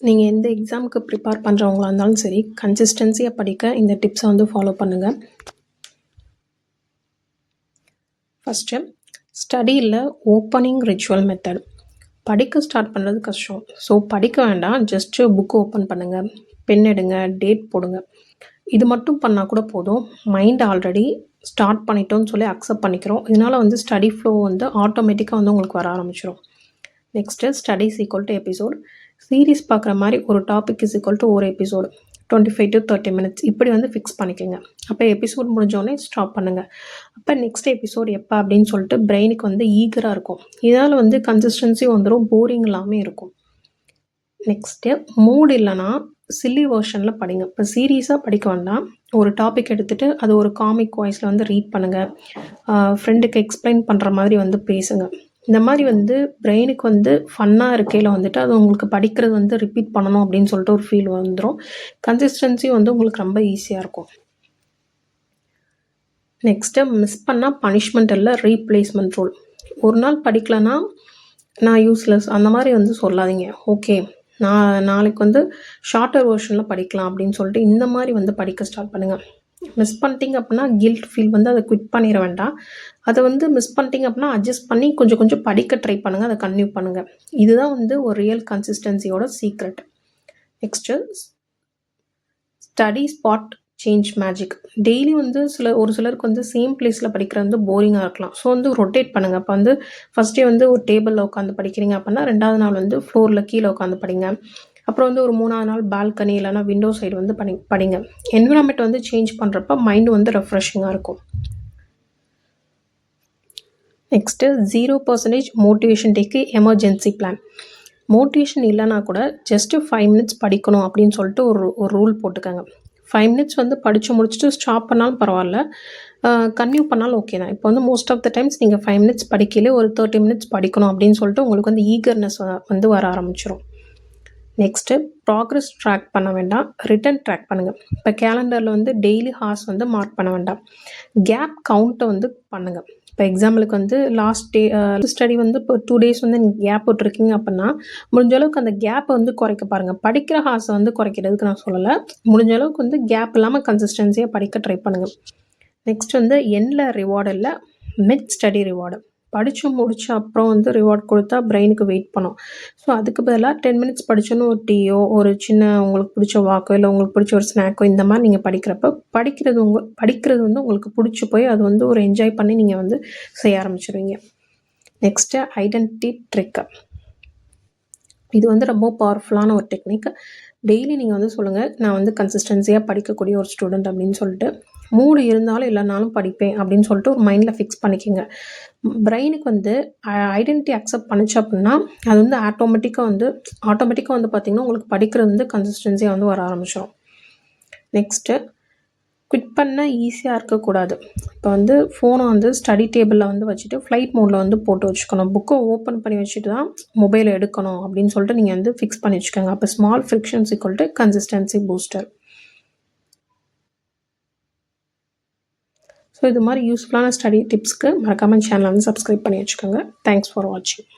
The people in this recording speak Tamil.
நீங்கள் எந்த எக்ஸாமுக்கு ப்ரிப்பேர் பண்ணுறவங்களா இருந்தாலும் சரி, கன்சிஸ்டன்சியாக படிக்க இந்த டிப்ஸை வந்து ஃபாலோ பண்ணுங்கள். ஃபஸ்ட்டு ஸ்டடியில் ஓப்பனிங் ரிச்சுவல் மெத்தட். படிக்க ஸ்டார்ட் பண்ணுறது கஷ்டம். ஸோ படிக்க வேண்டாம், ஜஸ்ட்டு புக்கு ஓப்பன் பண்ணுங்கள், பென் எடுங்க, டேட் போடுங்க. இது மட்டும் பண்ணால் கூட போதும். மைண்ட் ஆல்ரெடி ஸ்டார்ட் பண்ணிட்டோன்னு சொல்லி அக்செப்ட் பண்ணிக்கிறோம். இதனால் வந்து ஸ்டடி ஃப்ளோ வந்து ஆட்டோமேட்டிக்காக வந்து உங்களுக்கு வர ஆரம்பிச்சிடும். Next studies equal to episode. Series பார்க்குற மாதிரி ஒரு டாபிக் இஸ் ஈக்குவல் டு ஒரு எபிசோடு 25 to 30 minutes இப்படி வந்து ஃபிக்ஸ் பண்ணிக்கோங்க. அப்போ எபிசோட் முடிஞ்சோடனே ஸ்டாப் பண்ணுங்கள். அப்போ நெக்ஸ்ட் எபிசோட் எப்போ அப்படின்னு சொல்லிட்டு பிரெயினுக்கு வந்து ஈகராக இருக்கும். இதனால் வந்து கன்சிஸ்டன்சி வந்துடும், போரிங் இல்லாமல் இருக்கும். நெக்ஸ்ட்டு மூட் இல்லைனா சில்லி வெர்ஷனில் படிங்க. இப்போ சீரியஸாக படிக்க வேண்டாம், ஒரு டாபிக் எடுத்துகிட்டு அது ஒரு காமிக் வாய்ஸில் வந்து ரீட் பண்ணுங்கள், ஃப்ரெண்டுக்கு எக்ஸ்பிளைன் பண்ணுற மாதிரி வந்து பேசுங்க. இந்த மாதிரி வந்து பிரெயினுக்கு வந்து ஃபன்னாக இருக்கையில் வந்துட்டு அது உங்களுக்கு படிக்கிறது வந்து ரிப்பீட் பண்ணணும் அப்படின்னு சொல்லிட்டு ஒரு ஃபீல் வந்துடும். கன்சிஸ்டன்சி வந்து உங்களுக்கு ரொம்ப ஈஸியாக இருக்கும். நெக்ஸ்ட்டு மிஸ் பண்ணால் பனிஷ்மெண்ட் இல்லை, ரீப்ளேஸ்மெண்ட் ரூல். ஒரு நாள் படிக்கலைன்னா நான் யூஸ்லெஸ் அந்த மாதிரி வந்து சொல்லாதீங்க. ஓகே, நான் நாளைக்கு வந்து ஷார்ட்டர் வெர்ஷனில் படிக்கலாம் அப்படின்னு சொல்லிட்டு இந்த மாதிரி வந்து படிக்க ஸ்டார்ட் பண்ணுங்கள். மிஸ் பண்ணிட்டீங்க அப்படின்னா கில்ட் ஃபீல் வந்து அதை குவிட் பண்ணிட வேண்டாம். அதை வந்து மிஸ் பண்ணிட்டீங்க அப்படின்னா அட்ஜஸ்ட் பண்ணி கொஞ்சம் கொஞ்சம் படிக்க ட்ரை பண்ணுங்கள், அதை கன்டினியூ பண்ணுங்கள். இதுதான் வந்து ஒரு ரியல் கன்சிஸ்டன்சியோட secret. Next study spot change magic. Daily வந்து ஒரு சிலருக்கு வந்து சேம் பிளேஸில் படிக்கிறது வந்து போரிங்காக இருக்கலாம். ஸோ வந்து ரொட்டேட் பண்ணுங்கள். அப்போ வந்து ஃபஸ்ட்டே வந்து ஒரு டேபிளில் உட்காந்து படிக்கிறீங்க அப்படின்னா 2வது நாள் வந்து ஃப்ளோரில் கீழே உட்காந்து படிங்க. அப்புறம் வந்து ஒரு 3வது நாள் பால்கனி இல்லைனா விண்டோ சைடு வந்து படிங்க. என்விரான்மெண்ட் வந்து சேஞ்ச் பண்ணுறப்ப மைண்டு வந்து ரெஃப்ரெஷிங்காக இருக்கும். நெக்ஸ்ட்டு 0% மோட்டிவேஷன் டேக்கு எமர்ஜென்சி பிளான். மோட்டிவேஷன் இல்லைனா கூட ஜஸ்ட்டு 5 minutes படிக்கணும் அப்படின்னு சொல்லிட்டு ஒரு ரூல் போட்டுக்கோங்க. 5 minutes வந்து படித்து முடிச்சுட்டு ஸ்டாப் பண்ணாலும் பரவாயில்ல, கன்டினியூ பண்ணாலும் ஓகே தான். இப்போ வந்து மோஸ்ட் ஆஃப் த டைம்ஸ் நீங்கள் 5 minutes படிக்கலே ஒரு 30 minutes படிக்கணும் அப்படின்னு சொல்லிட்டு உங்களுக்கு வந்து ஈகர்னஸ் வந்து வர ஆரம்பிச்சிடும். நெக்ஸ்ட்டு ப்ராக்ரஸ் ட்ராக் பண்ண வேண்டாம், ரிட்டன் ட்ராக் பண்ணுங்கள். இப்போ கேலண்டரில் வந்து டெய்லி ஹார்ஸ் வந்து மார்க் பண்ண வேண்டாம், கேப் கவுண்ட்டை வந்து பண்ணுங்கள். இப்போ எக்ஸாம்பிளுக்கு வந்து லாஸ்ட் டே ஸ்டடி வந்து இப்போ 2 days வந்து நீங்கள் கேப் விட்ருக்கீங்க அப்படின்னா முடிஞ்ச அளவுக்கு அந்த கேப்பை வந்து குறைக்க பாருங்கள். படிக்கிற ஹார்ஸை வந்து குறைக்கிறதுக்கு நான் சொல்லலை, முடிஞ்ச அளவுக்கு வந்து கேப் இல்லாமல் கன்சிஸ்டன்சியாக படிக்க ட்ரை பண்ணுங்கள். நெக்ஸ்ட் வந்து எண்டில் ரிவார்டு இல்லை, மிட் ஸ்டடி ரிவார்டு. படித்து முடித்த அப்புறம் வந்து ரிவார்ட் கொடுத்தா பிரெயினுக்கு வெயிட் பண்ணும். ஸோ அதுக்கு பதிலாக 10 minutes படித்தோன்னு ஒரு டீயோ ஒரு சின்ன உங்களுக்கு பிடிச்ச வாக்கோ இல்லை உங்களுக்கு பிடிச்ச ஒரு ஸ்நாக்கோ இந்த மாதிரி நீங்கள் படிக்கிறப்ப படிக்கிறது வந்து உங்களுக்கு பிடிச்சி போய் அது வந்து ஒரு என்ஜாய் பண்ணி நீங்கள் வந்து செய்ய ஆரம்பிச்சிடுவீங்க. Next identity trick. இது வந்து ரொம்ப பவர்ஃபுல்லான ஒரு டெக்னிக். டெய்லி நீங்கள் வந்து சொல்லுங்கள், நான் வந்து கன்சிஸ்டன்சியாக படிக்கக்கூடிய ஒரு ஸ்டூடெண்ட் அப்படின்னு சொல்லிட்டு. மூடு இருந்தாலும் இல்லைனாலும் படிப்பேன் அப்படின்னு சொல்லிட்டு ஒரு மைண்டில் ஃபிக்ஸ் பண்ணிக்கோங்க. பிரெயினுக்கு வந்து ஐடென்டிட்டி அக்செப்ட் பண்ணிச்சு அப்படின்னா அது வந்து ஆட்டோமேட்டிக்காக வந்து பார்த்திங்கன்னா உங்களுக்கு படிக்கிறது வந்து கன்சிஸ்டன்சியாக வந்து வர ஆரம்பிச்சிடும். நெக்ஸ்ட்டு குவிட் பண்ண ஈஸியாக இருக்கக்கூடாது. இப்போ வந்து ஃபோனை வந்து ஸ்டடி டேபிளில் வந்து வச்சுட்டு ஃப்ளைட் மோடில் வந்து போட்டு வச்சுக்கணும். புக்கை ஓப்பன் பண்ணி வச்சுட்டு தான் மொபைலை எடுக்கணும் அப்படின்னு சொல்லிட்டு நீங்கள் வந்து ஃபிக்ஸ் பண்ணி வச்சுக்கோங்க. அப்போ small frictions equal to consistency booster. So இது மாதிரி யூஸ்ஃபுல்லான ஸ்டடி டிப்ஸ்க்கு மறக்காமல் சேனலை வந்து சப்ஸ்கிரைப் பண்ணி வச்சுக்கோங்க. தேங்க்ஸ் ஃபார் வாட்சிங்.